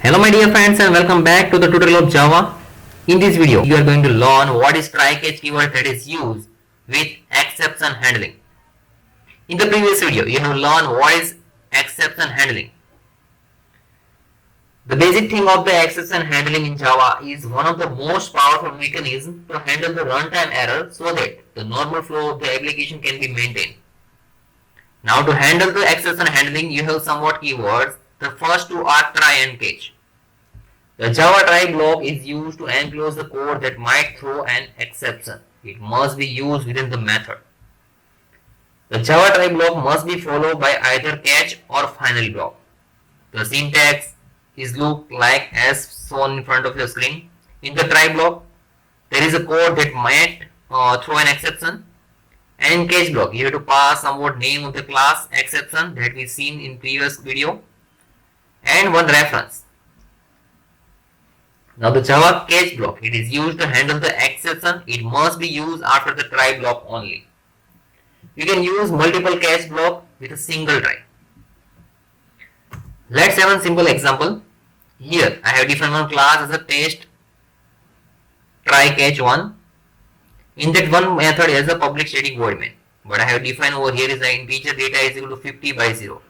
Hello my dear friends and welcome back to the tutorial of Java. In this video you are going to learn what is try-catch keyword that is used with exception handling. In the previous video you have learned what is exception handling. The basic thing of the exception handling in Java is one of the most powerful mechanisms to handle the runtime error so that the normal flow of the application can be maintained. Now to handle the exception handling you have somewhat keywords. The first two are try and catch. The Java try block is used to enclose the code that might throw an exception. It must be used within the method. The Java try block must be followed by either catch or final block. The syntax is looked like as shown in front of your screen. In the try block, there is a code that might throw an exception. And in catch block, you have to pass somewhat name of the class exception that we seen in previous video and one reference. Now the Java catch block, it is used to handle the exception. It must be used after the try block only. You can use multiple catch block with a single try. Let's have a simple example. Here I have defined one class as a test try catch 1. In that one method as a public static void main. But I have defined over here is the integer data is equal to 50 by 0.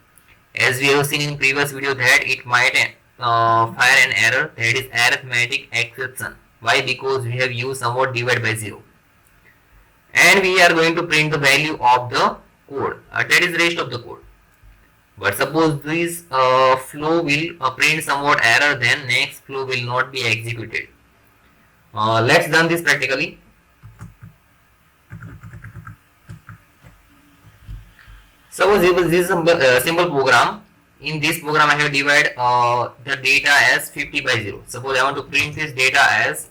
As we have seen in previous video that it might fire an error, that is arithmetic exception. Why? Because we have used somewhat divide by 0. And we are going to print the value of the code. That is rest of the code. But suppose this flow will print somewhat error, then next flow will not be executed. Let's done this practically. Suppose this is a simple program. In this program I have divided the data as 50 by 0. Suppose I want to print this data as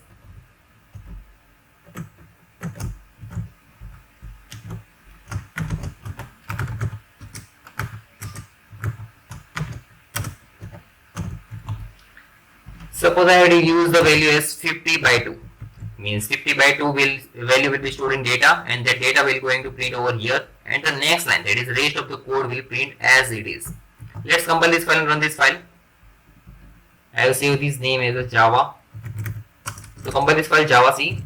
suppose I have to use the value as 50 by 2. Means 50 by 2 value will be stored in data and that data will going to print over here, and the next line, that is rest of the code, will print as it is. Let's compile this file and run this file. I will save this name as a Java. So compile this file Java C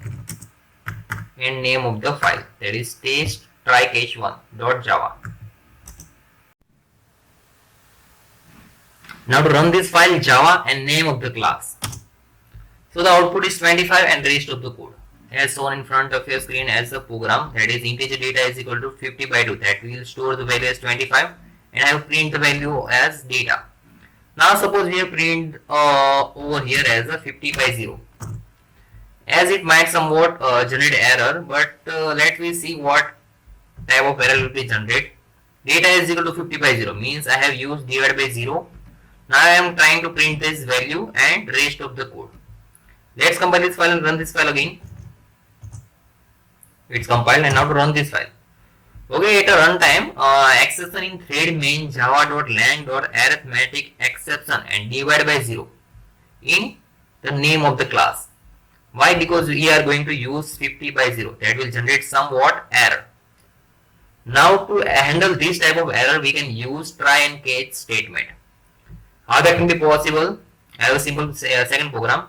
and name of the file, that is test try catch 1.java. Now to run this file Java and name of the class. So the output is 25 and rest of the code as shown in front of your screen as a program, that is integer data is equal to 50 by 2, that will store the value as 25 and I will print the value as data. Now suppose we have print over here as a 50 by 0. As it might somewhat generate error, but let me see what type of error will be generated. Data is equal to 50 by 0 means I have used divide by 0. Now I am trying to print this value and rest of the code. Let's compile this file and run this file again. It's compiled and now to run this file. Okay, at a runtime, exception in thread main java.lang.arithmetic exception and divide by 0 in the name of the class. Why? Because we are going to use 50 by 0. That will generate somewhat error. Now to handle this type of error, we can use try and catch statement. How that can be possible? I have a simple second program.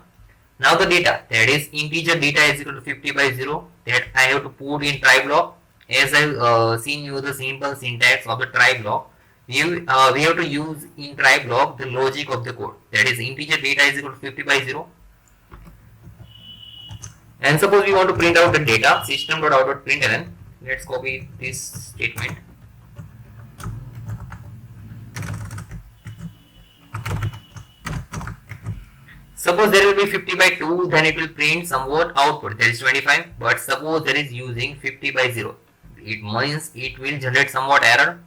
Now the data, that is integer data is equal to 50 by 0, that I have to put in try block. As I have seen you the simple syntax of the try block, we have to use in try block the logic of the code, that is integer data is equal to 50 by 0. And suppose we want to print out the data, system.out.println. Let's copy this statement. Suppose there will be 50 by 2, then it will print somewhat output, that is 25. But suppose there is using 50 by 0, it means it will generate somewhat error.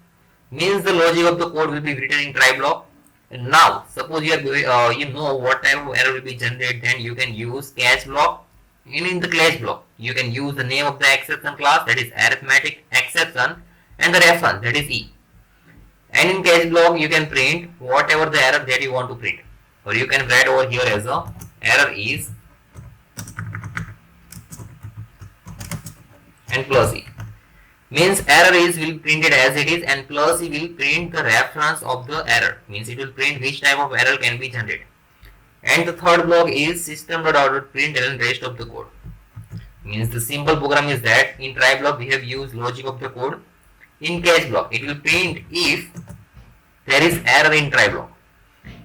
Means the logic of the code will be written in try block. And now suppose you are you know what type of error will be generated, then you can use catch block. In the catch block, you can use the name of the exception class, that is arithmetic exception, and the reference, that is E. And in catch block, you can print whatever the error that you want to print. Or you can write over here as a error is and plus E. Means error is will printed as it is and plus E will print the reference of the error. Means it will print which type of error can be generated. And the third block is system.out.println rest of the code. Means the simple program is that in try block we have used logic of the code. In catch block it will print if there is error in try block.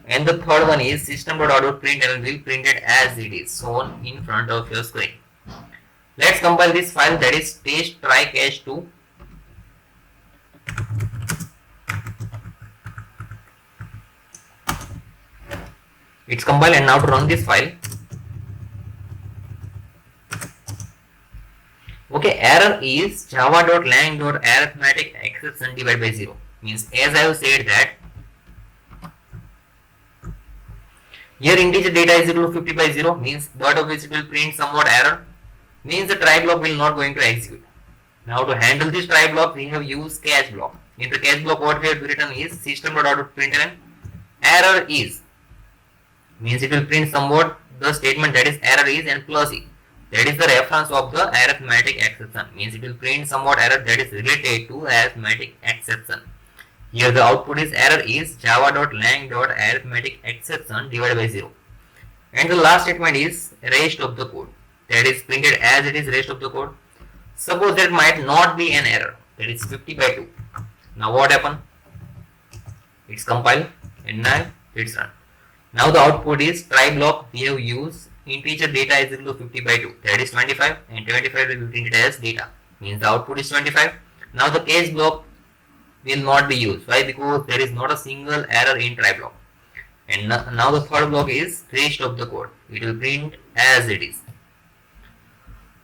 And the third one is system.out.println will print it as it is shown in front of your screen. Let's compile this file, that is test try catch 2. It's compiled, and now to run this file. Okay, error is java.lang.arithmetic exception divided by 0. Means as I have said that here integer data is equal to 50 by 0, means dot of which it will print somewhat error, means the try block will not going to execute. Now to handle this try block we have used catch block. In the catch block what we have written is system.out.println error is, means it will print somewhat the statement that is error is and plus e, that is the reference of the arithmetic exception, means it will print somewhat error that is related to arithmetic exception. Here the output is error is java.lang.arithmetic exception divided by 0. And the last statement is rest of the code, that is printed as it is rest of the code. Suppose there might not be an error, that is 50 by 2. Now what happened? It's compiled and now it's run. Now the output is try block we have used integer data is equal to 50 by 2, that is 25, and 25 will be printed as data, means the output is 25. Now the catch block will not be used. Why? Because there is not a single error in try block. And now the third block is rest of the code, it will print as it is.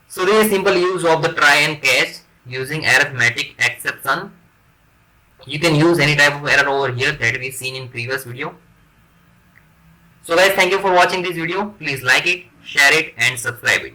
So this is simple use of the try and catch using arithmetic exception. You can use any type of error over here that we seen in previous video. So guys, thank you for watching this video. Please like it, share it and subscribe it.